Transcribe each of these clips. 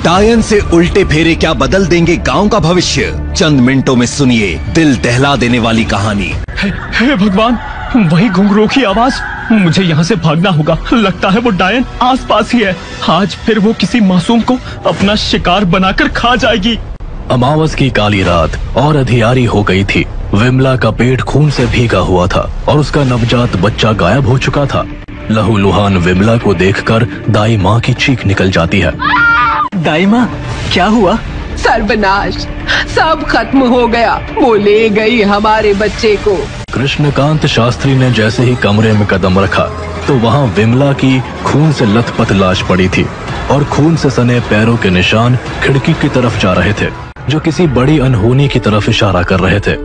डायन से उल्टे फेरे क्या बदल देंगे गांव का भविष्य? चंद मिनटों में सुनिए दिल दहला देने वाली कहानी। हे भगवान, वही घुंघरू की आवाज। मुझे यहाँ से भागना होगा। लगता है वो डायन आसपास ही है। आज फिर वो किसी मासूम को अपना शिकार बनाकर खा जाएगी। अमावस की काली रात और अधियारी हो गई थी। विमला का पेट खून से भीगा हुआ था और उसका नवजात बच्चा गायब हो चुका था। लहूलुहान विमला को देखकर दाई माँ की चीख निकल जाती है। दाई माँ, क्या हुआ? सर्वनाश, सब खत्म हो गया। वो ले गई हमारे बच्चे को। कृष्णकांत शास्त्री ने जैसे ही कमरे में कदम रखा तो वहाँ विमला की खून से लथपथ लाश पड़ी थी और खून से सने पैरों के निशान खिड़की की तरफ जा रहे थे, जो किसी बड़ी अनहोनी की तरफ इशारा कर रहे थे।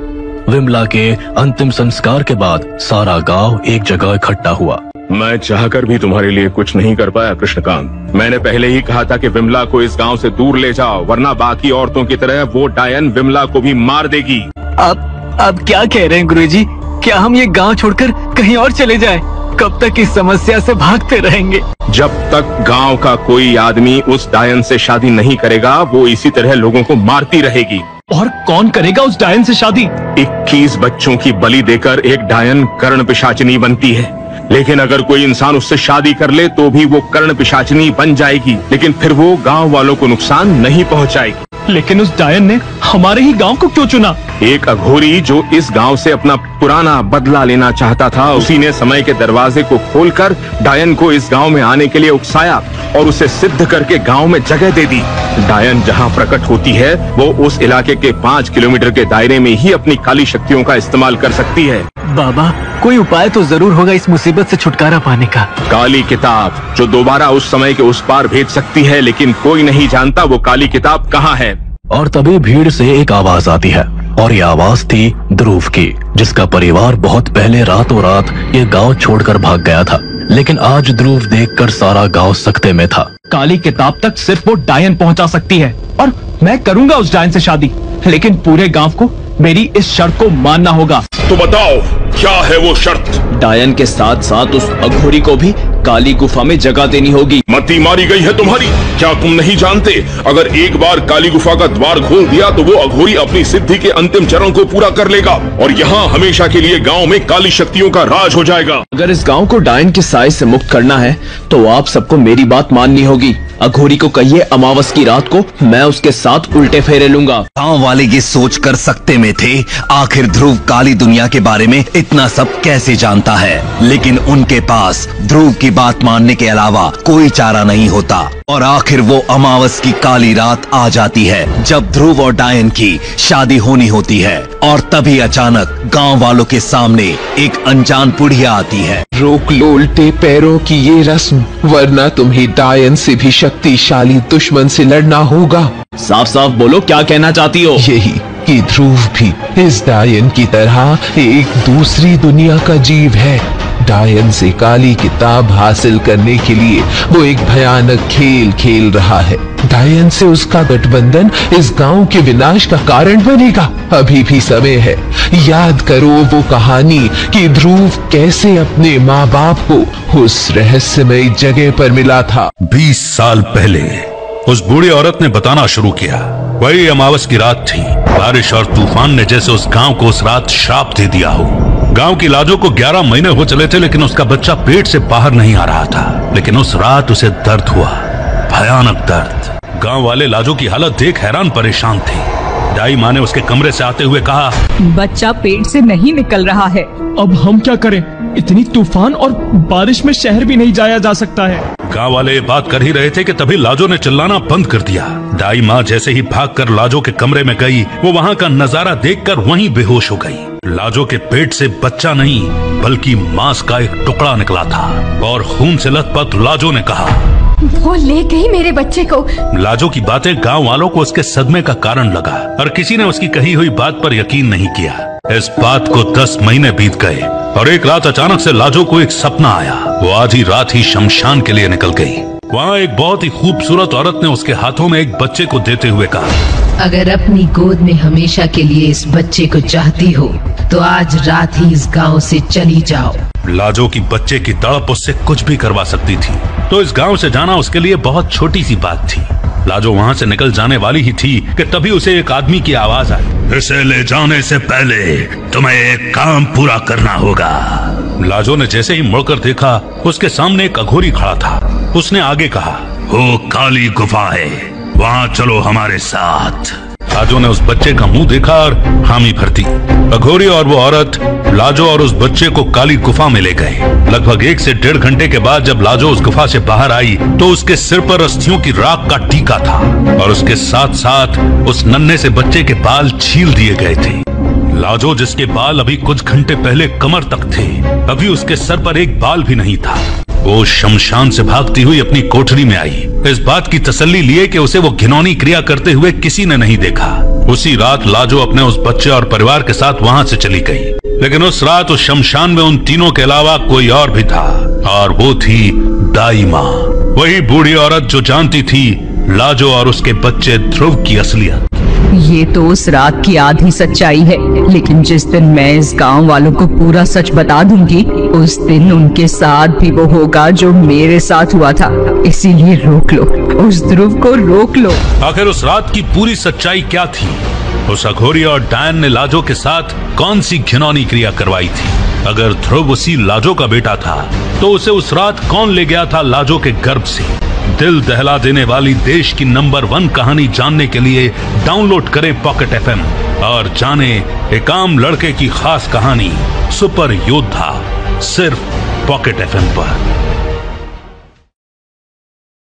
विमला के अंतिम संस्कार के बाद सारा गांव एक जगह इकट्ठा हुआ। मैं चाहकर भी तुम्हारे लिए कुछ नहीं कर पाया कृष्णकांत। मैंने पहले ही कहा था कि विमला को इस गांव से दूर ले जाओ, वरना बाकी औरतों की तरह वो डायन विमला को भी मार देगी। अब क्या कह रहे हैं गुरुजी? क्या हम ये गांव छोड़कर कहीं और चले जाएं? कब तक इस समस्या से भागते रहेंगे? जब तक गांव का कोई आदमी उस डायन से शादी नहीं करेगा, वो इसी तरह लोगों को मारती रहेगी। और कौन करेगा उस डायन से शादी? 21 बच्चों की बलि देकर एक डायन कर्ण पिशाचिनी बनती है, लेकिन अगर कोई इंसान उससे शादी कर ले तो भी वो कर्ण पिशाचिनी बन जाएगी, लेकिन फिर वो गांव वालों को नुकसान नहीं पहुंचाएगी। लेकिन उस डायन ने हमारे ही गांव को क्यों चुना? एक अघोरी जो इस गांव से अपना पुराना बदला लेना चाहता था, उसी ने समय के दरवाजे को खोलकर डायन को इस गांव में आने के लिए उकसाया और उसे सिद्ध करके गांव में जगह दे दी। डायन जहां प्रकट होती है वो उस इलाके के 5 किलोमीटर के दायरे में ही अपनी काली शक्तियों का इस्तेमाल कर सकती है। बाबा, कोई उपाय तो जरूर होगा इस मुसीबत से छुटकारा पाने का। काली किताब जो दोबारा उस समय के उस पार भेज सकती है, लेकिन कोई नहीं जानता वो काली किताब कहाँ है। और तभी भीड़ से एक आवाज आती है और ये आवाज थी ध्रुव की, जिसका परिवार बहुत पहले रातों रात ये गांव छोड़कर भाग गया था। लेकिन आज ध्रुव देखकर सारा गांव सकते में था। काली किताब तक सिर्फ वो डायन पहुंचा सकती है और मैं करूंगा उस डायन से शादी, लेकिन पूरे गांव को मेरी इस शर्त को मानना होगा। तो बताओ क्या है वो शर्त? डायन के साथ साथ उस अघोरी को भी काली गुफा में जगह देनी होगी। मती मारी गई है तुम्हारी। क्या तुम नहीं जानते, अगर एक बार काली गुफा का द्वार खोल दिया तो वो अघोरी अपनी सिद्धि के अंतिम चरण को पूरा कर लेगा और यहाँ हमेशा के लिए गांव में काली शक्तियों का राज हो जाएगा। अगर इस गांव को डायन के साए से मुक्त करना है तो आप सबको मेरी बात माननी होगी। अघोरी को कहिए अमावस की रात को मैं उसके साथ उल्टे फेरे लूंगा। गांव वाले ये सोच कर सकते में थे, आखिर ध्रुव काली दुनिया के बारे में इतना सब कैसे जानता है, लेकिन उनके पास ध्रुव की बात मानने के अलावा कोई चारा नहीं होता। और आखिर वो अमावस की काली रात आ जाती है जब ध्रुव और डायन की शादी होनी होती है, और तभी अचानक गांव वालों के सामने एक अनजान बुढ़िया आती है। रोक लो उल्टे पैरों की ये रस्म, वरना तुम्हें डायन से भी शक्तिशाली दुश्मन से लड़ना होगा। साफ साफ बोलो, क्या कहना चाहती हो? यही कि ध्रुव भी इस डायन की तरह एक दूसरी दुनिया का जीव है। डायन से काली किताब हासिल करने के लिए वो एक भयानक खेल खेल रहा है। डायन से उसका गठबंधन इस गांव के विनाश का कारण बनेगा। अभी भी समय है। याद करो वो कहानी कि ध्रुव कैसे अपने माँ बाप को उस रहस्यमय जगह पर मिला था। 20 साल पहले उस बूढ़ी औरत ने बताना शुरू किया। वही अमावस की रात थी। बारिश और तूफान ने जैसे उस गांव को उस रात श्राप दे दिया हो। गांव की लाजो को 11 महीने हो चले थे, लेकिन उसका बच्चा पेट से बाहर नहीं आ रहा था। लेकिन उस रात उसे दर्द हुआ, भयानक दर्द। गांव वाले लाजो की हालत देख हैरान परेशान थे। दाई माँ ने उसके कमरे से आते हुए कहा, बच्चा पेट से नहीं निकल रहा है। अब हम क्या करें? इतनी तूफान और बारिश में शहर भी नहीं जाया जा सकता है। गांव वाले बात कर ही रहे थे कि तभी लाजो ने चिल्लाना बंद कर दिया। दाई माँ जैसे ही भागकर लाजो के कमरे में गई, वो वहाँ का नजारा देखकर वहीं बेहोश हो गई। लाजो के पेट से बच्चा नहीं बल्कि मांस का एक टुकड़ा निकला था और खून से लथपथ लाजो ने कहा, वो ले गई मेरे बच्चे को। लाजो की बातें गांव वालों को उसके सदमे का कारण लगा और किसी ने उसकी कही हुई बात पर यकीन नहीं किया। इस बात को 10 महीने बीत गए और एक रात अचानक से लाजो को एक सपना आया। वो आधी रात ही शमशान के लिए निकल गई। वहाँ एक बहुत ही खूबसूरत औरत ने उसके हाथों में एक बच्चे को देते हुए कहा, अगर अपनी गोद में हमेशा के लिए इस बच्चे को चाहती हो तो आज रात ही इस गांव से चली जाओ। लाजो की बच्चे की तड़प उससे कुछ भी करवा सकती थी, तो इस गांव से जाना उसके लिए बहुत छोटी सी बात थी। लाजो वहाँ से निकल जाने वाली ही थी कि तभी उसे एक आदमी की आवाज आई। इसे ले जाने से पहले तुम्हें एक काम पूरा करना होगा। लाजो ने जैसे ही मुड़कर देखा, उसके सामने एक अघोरी खड़ा था। उसने आगे कहा, वो काली गुफा है, वहाँ चलो हमारे साथ। लाजो ने उस बच्चे का मुंह देखा और हामी भर दी। अघोरी और वो औरत लाजो और उस बच्चे को काली गुफा में ले गए। लगभग 1 से 1.5 घंटे के बाद जब लाजो उस गुफा से बाहर आई तो उसके सिर पर अस्थियों की राख का टीका था और उसके साथ साथ उस नन्हे से बच्चे के बाल छील दिए गए थे। लाजो, जिसके बाल अभी कुछ घंटे पहले कमर तक थे, अभी उसके सर पर एक बाल भी नहीं था। वो शमशान से भागती हुई अपनी कोठरी में आई, इस बात की तसल्ली लिए कि उसे वो घिनौनी क्रिया करते हुए किसी ने नहीं देखा। उसी रात लाजो अपने उस बच्चे और परिवार के साथ वहाँ से चली गई। लेकिन उस रात उस शमशान में उन तीनों के अलावा कोई और भी था, और वो थी दाई माँ, वही बूढ़ी औरत जो जानती थी लाजो और उसके बच्चे ध्रुव की असलियत। ये तो उस रात की आधी सच्चाई है, लेकिन जिस दिन मैं इस गांव वालों को पूरा सच बता दूंगी, उस दिन उनके साथ भी वो होगा जो मेरे साथ हुआ था। इसीलिए रोक लो, उस ध्रुव को रोक लो। आखिर उस रात की पूरी सच्चाई क्या थी? उस अघोरी और डायन ने लाजो के साथ कौन सी घिनौनी क्रिया करवाई थी? अगर ध्रुव उसी लाजो का बेटा था तो उसे उस रात कौन ले गया था लाजो के गर्भ से? दिल दहला देने वाली देश की नंबर 1 कहानी जानने के लिए डाउनलोड करें पॉकेट FM और जाने एक आम लड़के की खास कहानी सुपर योद्धा, सिर्फ पॉकेट FM पर।